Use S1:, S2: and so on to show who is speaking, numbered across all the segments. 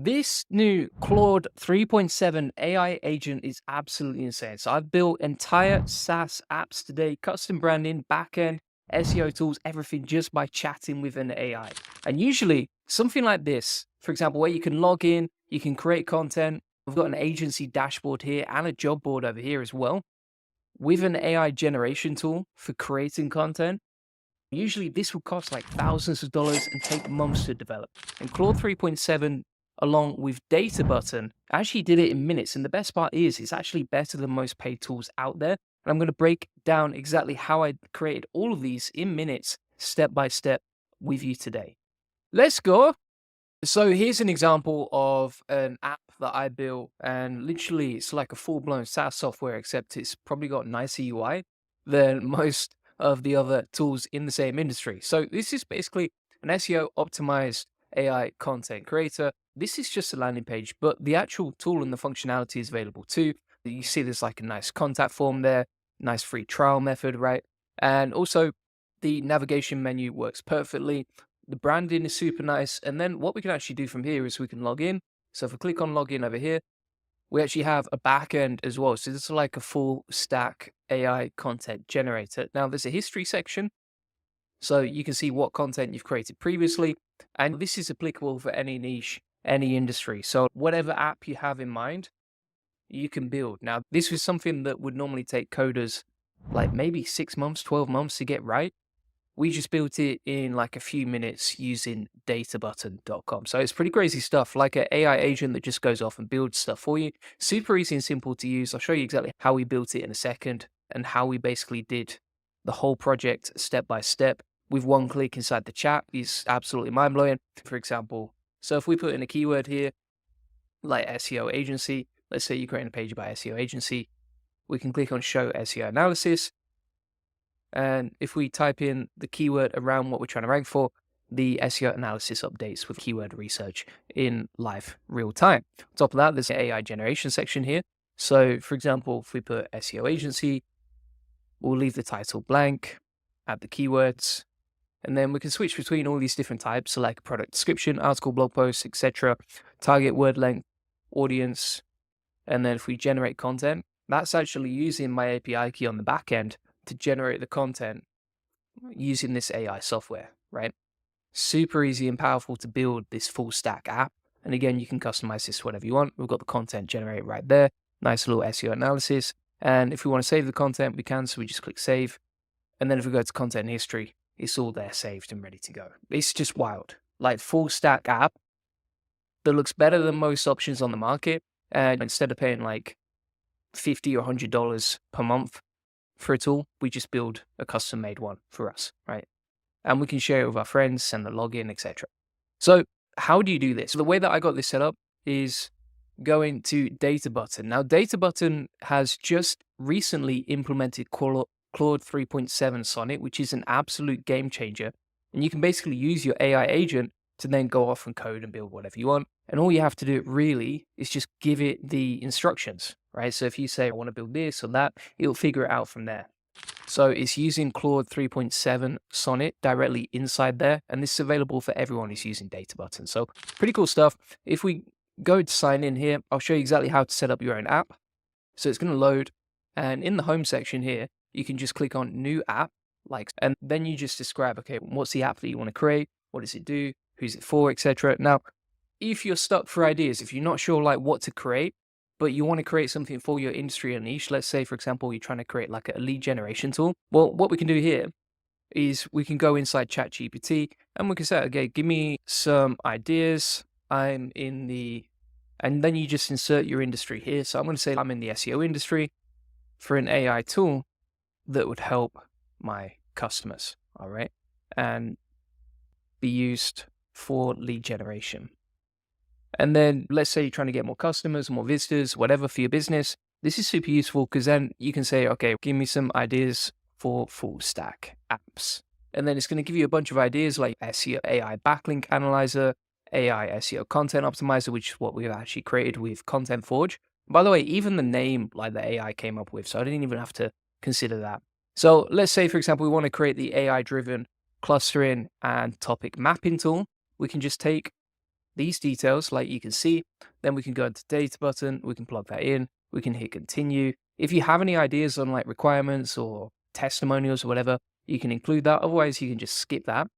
S1: This new Claude 3.7 AI agent is absolutely insane. So I've built entire SaaS apps today, custom branding, backend, SEO tools, everything just by chatting with an AI. And usually something like this, for example, where you can log in, you can create content. We've got an agency dashboard here and a job board over here as well with an AI generation tool for creating content. Usually this will cost like thousands of dollars and take months to develop. And Claude 3.7 along with Data Button actually did it in minutes. And the best part is it's actually better than most paid tools out there. And I'm going to break down exactly how I created all of these in minutes, step by step with you today. Let's go. So here's an example of an app that I built, and literally it's like a full-blown SaaS software, except it's probably got nicer UI than most of the other tools in the same industry. So this is basically an SEO optimized AI content creator. This is just a landing page, but the actual tool and the functionality is available too. You see there's like a nice contact form there, nice free trial method, right? And also the navigation menu works perfectly. The branding is super nice. And then what we can actually do from here is we can log in. So if we click on login over here, we actually have a backend as well. So this is like a full stack AI content generator. Now there's a history section. So you can see what content you've created previously. And this is applicable for any niche, any industry. So whatever app you have in mind, you can build. Now, this is something that would normally take coders like maybe 6 months, 12 months to get right. We just built it in like a few minutes using databutton.com. So it's pretty crazy stuff, like an AI agent that just goes off and builds stuff for you. Super easy and simple to use. I'll show you exactly how we built it in a second and how we basically did the whole project step by step with one click inside the chat. Is absolutely mind blowing. For example, so if we put in a keyword here, like SEO agency, let's say you're creating a page about SEO agency, we can click on show SEO analysis. And if we type in the keyword around what we're trying to rank for, the SEO analysis updates with keyword research in live real time. On top of that, there's an AI generation section here. So for example, if we put SEO agency, we'll leave the title blank, add the keywords, and then we can switch between all these different types, so like product description, article, blog post, etc., target word length, audience, and then if we generate content, that's actually using my API key on the back end to generate the content using this AI software, right? Super easy and powerful to build this full stack app. And again, you can customize this whatever you want. We've got the content generated right there. Nice little SEO analysis. And if we want to save the content, we can. So we just click save. And then if we go to content history, it's all there saved and ready to go. It's just wild. Like full stack app that looks better than most options on the market. And instead of paying like $50 or $100 per month for a tool, we just build a custom made one for us, right? And we can share it with our friends, send the login, etc. So how do you do this? The way that I got this set up is going to Data Button. Now, Data Button has just recently implemented Claude 3.7 Sonnet, which is an absolute game changer. And you can basically use your AI agent to then go off and code and build whatever you want. And all you have to do really is just give it the instructions, right? So if you say, I want to build this or that, it'll figure it out from there. So it's using Claude 3.7 Sonnet directly inside there. And this is available for everyone who's using Data Button. So pretty cool stuff. If we go to sign in here, I'll show you exactly how to set up your own app. So it's going to load. And in the home section here, you can just click on new app, and then you just describe, okay, what's the app that you want to create? What does it do? Who's it for, etc. Now, if you're stuck for ideas, if you're not sure like what to create, but you want to create something for your industry or niche, let's say, for example, you're trying to create like a lead generation tool. Well, what we can do here is we can go inside ChatGPT and we can say, okay, give me some ideas. And then you just insert your industry here. So I'm going to say I'm in the SEO industry for an AI tool that would help my customers, all right, and be used for lead generation. And then let's say you're trying to get more customers, more visitors, whatever for your business. This is super useful because then you can say, okay, give me some ideas for full stack apps. And then it's going to give you a bunch of ideas like SEO AI backlink analyzer, AI SEO content optimizer, which is what we've actually created with Content Forge. By the way, even the name like the AI came up with, so I didn't even have to consider that. So let's say, for example, we want to create the AI-driven clustering and topic mapping tool. We can just take these details, like you can see, then we can go into data button, we can plug that in, we can hit continue. If you have any ideas on like requirements or testimonials or whatever, you can include that. Otherwise, you can just skip that.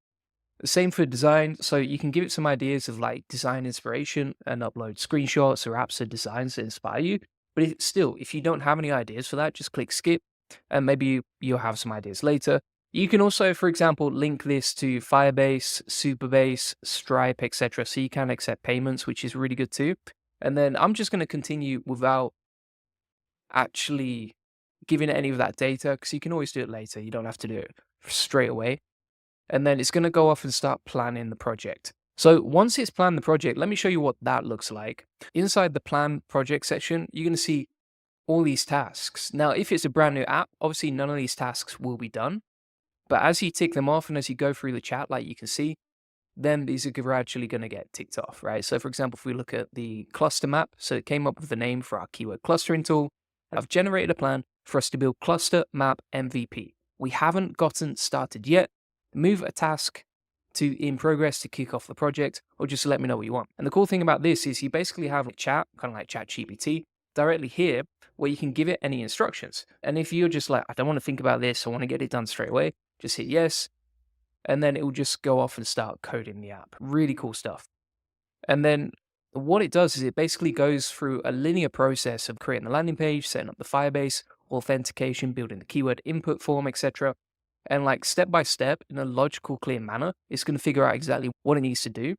S1: The same for design. So you can give it some ideas of like design inspiration and upload screenshots or apps or designs that inspire you. But still, if you don't have any ideas for that, just click skip and maybe you'll have some ideas later. You can also, for example, link this to Firebase, Superbase, Stripe, etc. So you can accept payments, which is really good too. And then I'm just going to continue without actually giving it any of that data because you can always do it later. You don't have to do it straight away. And then it's going to go off and start planning the project. So once it's planned the project, let me show you what that looks like. Inside the plan project section, you're going to see all these tasks. Now, if it's a brand new app, obviously none of these tasks will be done. But as you tick them off and as you go through the chat, like you can see, then these are gradually going to get ticked off, right? So for example, if we look at the cluster map, so it came up with the name for our keyword clustering tool. I've generated a plan for us to build cluster map MVP. We haven't gotten started yet. Move a task to in progress to kick off the project, or just let me know what you want. And the cool thing about this is you basically have a chat, kind of like ChatGPT, directly here where you can give it any instructions. And if you're just like, I don't want to think about this, I want to get it done straight away, just hit yes. And then it will just go off and start coding the app. Really cool stuff. And then what it does is it basically goes through a linear process of creating the landing page, setting up the Firebase, authentication, building the keyword input form, etc. And like step by step in a logical, clear manner, it's going to figure out exactly what it needs to do.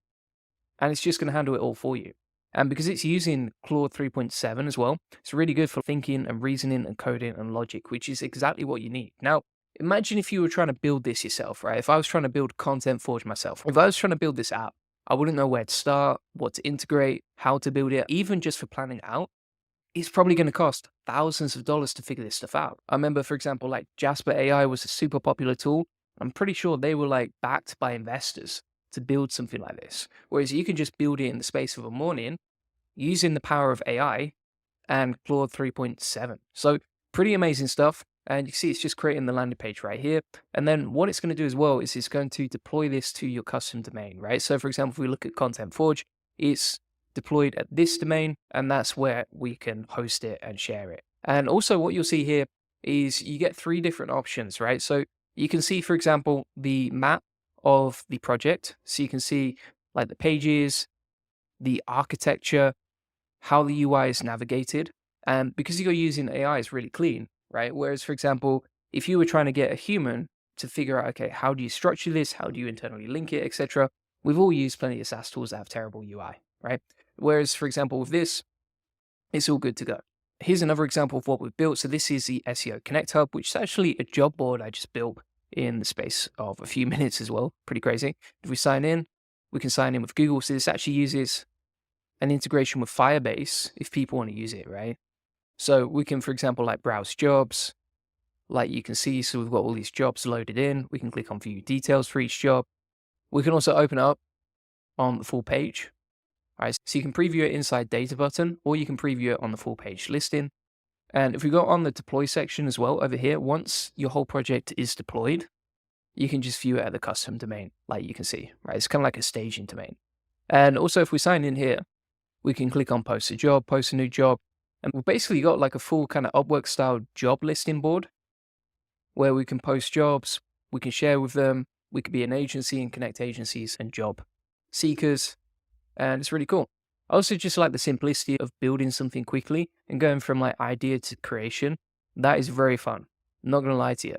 S1: And it's just going to handle it all for you. And because it's using Claude 3.7 as well, it's really good for thinking and reasoning and coding and logic, which is exactly what you need. Now, imagine if you were trying to build this yourself, right? If I was trying to build Content Forge myself, if I was trying to build this app, I wouldn't know where to start, what to integrate, how to build it, even just for planning out. It's probably going to cost thousands of dollars to figure this stuff out. I remember, for example, like Jasper AI was a super popular tool. I'm pretty sure they were like backed by investors to build something like this. Whereas you can just build it in the space of a morning using the power of AI and Claude 3.7. So pretty amazing stuff. And you see it's just creating the landing page right here. And then what it's going to do as well is it's going to deploy this to your custom domain, right? So for example, if we look at Content Forge, it's deployed at this domain, and that's where we can host it and share it. And also what you'll see here is you get 3 different options, right? So you can see, for example, the map of the project. So you can see like the pages, the architecture, how the UI is navigated. And because you're using AI, it's really clean, right? Whereas, for example, if you were trying to get a human to figure out, okay, how do you structure this? How do you internally link it, etc.? We've all used plenty of SaaS tools that have terrible UI, right? Whereas, for example, with this, it's all good to go. Here's another example of what we've built. So this is the SEO Connect Hub, which is actually a job board I just built in the space of a few minutes as well. Pretty crazy. If we sign in, we can sign in with Google. So this actually uses an integration with Firebase if people want to use it, right? So we can, for example, like browse jobs, like you can see. So we've got all these jobs loaded in. We can click on view details for each job. We can also open it up on the full page. Right, so you can preview it inside data button, or you can preview it on the full page listing. And if we go on the deploy section as well over here, once your whole project is deployed, you can just view it at the custom domain, like you can see, right? It's kind of like a staging domain. And also if we sign in here, we can click on post a job, post a new job. And we've basically got like a full kind of Upwork style job listing board where we can post jobs, we can share with them, we could be an agency and connect agencies and job seekers. And it's really cool. I also just like the simplicity of building something quickly and going from like idea to creation. That is very fun. I'm not going to lie to you.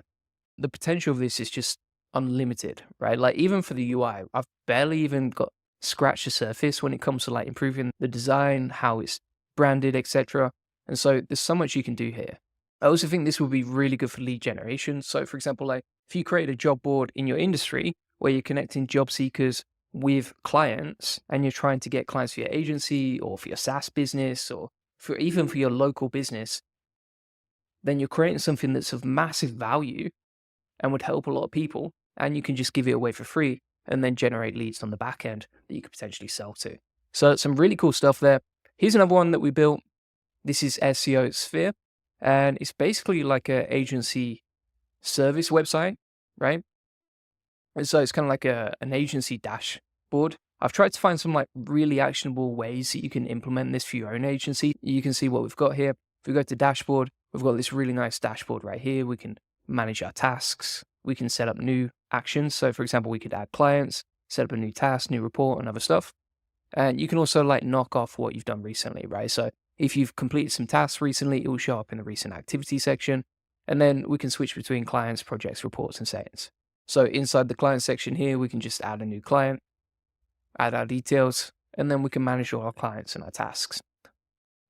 S1: The potential of this is just unlimited, right? Like even for the UI, I've barely even got scratched the surface when it comes to like improving the design, how it's branded, etc. And so there's so much you can do here. I also think this will be really good for lead generation. So for example, like if you create a job board in your industry where you're connecting job seekers with clients and you're trying to get clients for your agency or for your SaaS business or for even for your local business, then you're creating something that's of massive value and would help a lot of people. And you can just give it away for free and then generate leads on the back end that you could potentially sell to. So some really cool stuff there. Here's another one that we built. This is SEO Sphere. And it's basically like an agency service website, right? And so it's kind of like an agency dashboard I've tried to find some like really actionable ways that you can implement this for your own agency. You can see what we've got here. If we go to dashboard, we've got this really nice dashboard right here. We can manage our tasks. We can set up new actions. So for example, we could add clients, set up a new task, new report, and other stuff. And you can also like knock off what you've done recently, right? So if you've completed some tasks recently, it will show up in the recent activity section. And then we can switch between clients, projects, reports, and settings. So inside the client section here, we can just add a new client, add our details, and then we can manage all our clients and our tasks.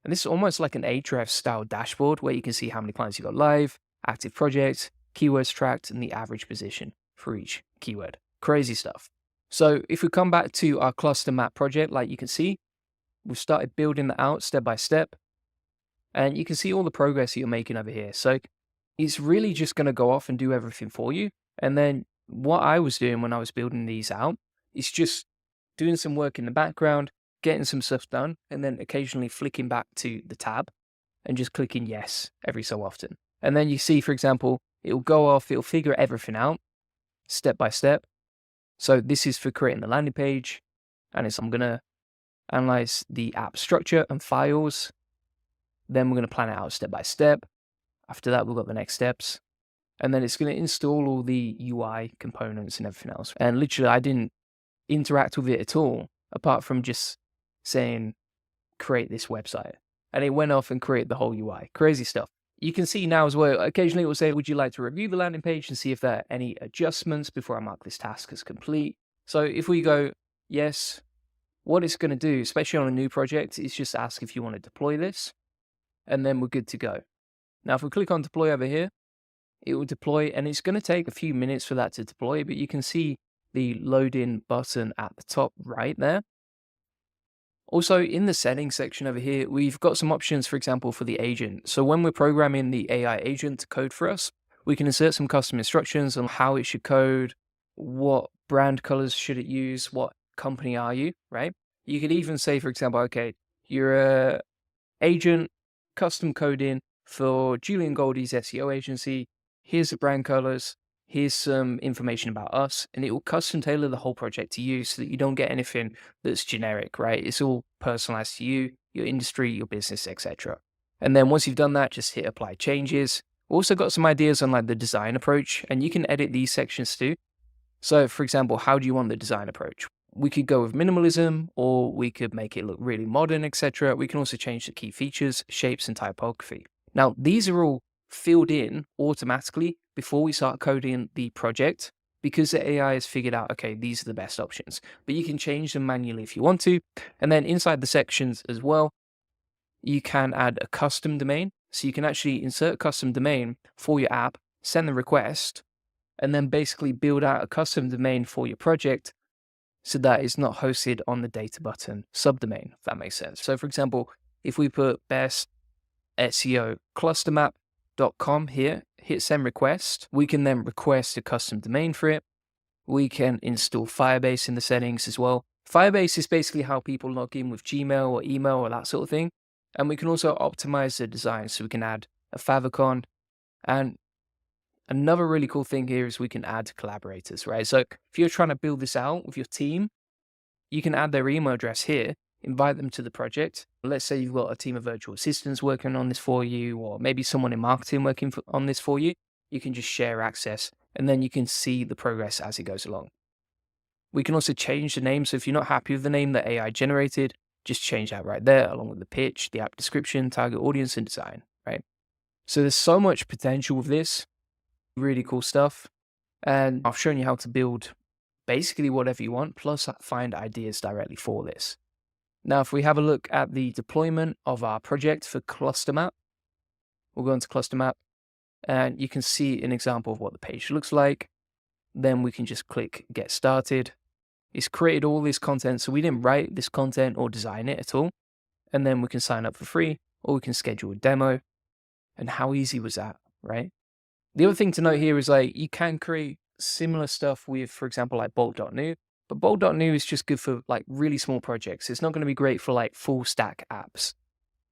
S1: And this is almost like an Ahrefs style dashboard where you can see how many clients you got live, active projects, keywords tracked, and the average position for each keyword. Crazy stuff. So if we come back to our cluster map project, like you can see, we've started building that out step by step. And you can see all the progress you're making over here. So it's really just going to go off and do everything for you. And then what I was doing when I was building these out is just doing some work in the background, getting some stuff done, and then occasionally flicking back to the tab and just clicking yes every so often. And then you see, for example, it'll go off, it'll figure everything out step by step. So this is for creating the landing page, and I'm going to analyze the app structure and files. Then we're going to plan it out step by step. After that, we've got the next steps. And then it's going to install all the UI components and everything else. And literally, I didn't interact with it at all, apart from just saying, create this website. And it went off and created the whole UI. Crazy stuff. You can see now as well, occasionally it will say, would you like to review the landing page and see if there are any adjustments before I mark this task as complete? So if we go, yes, what it's going to do, especially on a new project, is just ask if you want to deploy this, and then we're good to go. Now, if we click on deploy over here, it will deploy, and it's going to take a few minutes for that to deploy, but you can see the load-in button at the top right there. Also, in the settings section over here, we've got some options, for example, for the agent. So when we're programming the AI agent to code for us, we can insert some custom instructions on how it should code, what brand colors should it use, what company are you, right? You could even say, for example, okay, you're a agent custom coding for Julian Goldie's SEO agency. Here's the brand colors. Here's some information about us, and it will custom tailor the whole project to you so that you don't get anything that's generic, right? It's all personalized to you, your industry, your business, etc. And then once you've done that, just hit apply changes. We've also got some ideas on like the design approach, and you can edit these sections too. So for example, how do you want the design approach? We could go with minimalism, or we could make it look really modern, etc. We can also change the key features, shapes, and typography. Now, these are all filled in automatically before we start coding the project, because the AI has figured out, okay, these are the best options, but you can change them manually if you want to. And then inside the sections as well, you can add a custom domain. So you can actually insert a custom domain for your app, send the request, and then basically build out a custom domain for your project so that it's not hosted on the data button subdomain, if that makes sense. So for example, if we put best SEO clustermap.com here, hit send request, we can then request a custom domain for it. We can install Firebase in the settings as well. Firebase is basically how people log in with Gmail or email or that sort of thing. And we can also optimize the design, so we can add a favicon. And another really cool thing here is we can add collaborators, right? So if you're trying to build this out with your team, you can add their email address here, invite them to the project. Let's say you've got a team of virtual assistants working on this for you, or maybe someone in marketing working on this for you. You can just share access, and then you can see the progress as it goes along. We can also change the name. So if you're not happy with the name that AI generated, just change that right there, along with the pitch, the app description, target audience, and design, right? So there's so much potential with this. Really cool stuff. And I've shown you how to build basically whatever you want, plus find ideas directly for this. Now, if we have a look at the deployment of our project for ClusterMap, we'll go into ClusterMap, and you can see an example of what the page looks like. Then we can just click Get Started. It's created all this content, so we didn't write this content or design it at all. And then we can sign up for free, or we can schedule a demo. And how easy was that, right? The other thing to note here is like you can create similar stuff with, for example, like Bolt.new. But Bolt.new is just good for like really small projects. It's not going to be great for like full stack apps.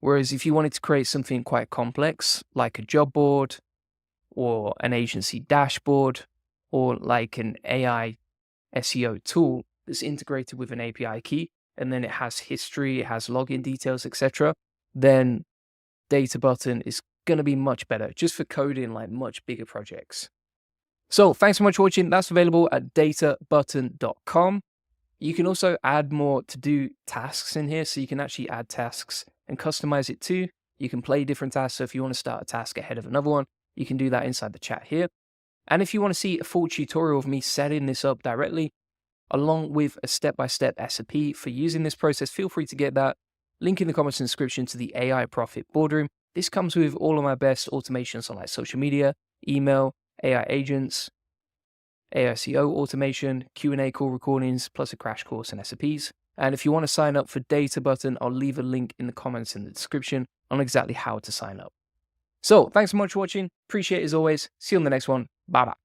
S1: Whereas if you wanted to create something quite complex, like a job board or an agency dashboard or like an AI SEO tool, that's integrated with an API key, and then it has history, it has login details, etc., then Data Button is going to be much better just for coding like much bigger projects. So thanks so much for watching. That's available at databutton.com. You can also add more to-do tasks in here, so you can actually add tasks and customize it too. You can play different tasks, so if you want to start a task ahead of another one, you can do that inside the chat here. And if you want to see a full tutorial of me setting this up directly, along with a step-by-step SOP for using this process, feel free to get that. Link in the comments and description to the AI Profit Boardroom. This comes with all of my best automations on like social media, email, AI agents, ASEO automation, Q&A call recordings, plus a crash course and SOPs. And if you want to sign up for Data Button, I'll leave a link in the comments in the description on exactly how to sign up. So thanks so much for watching. Appreciate it as always. See you on the next one. Bye bye.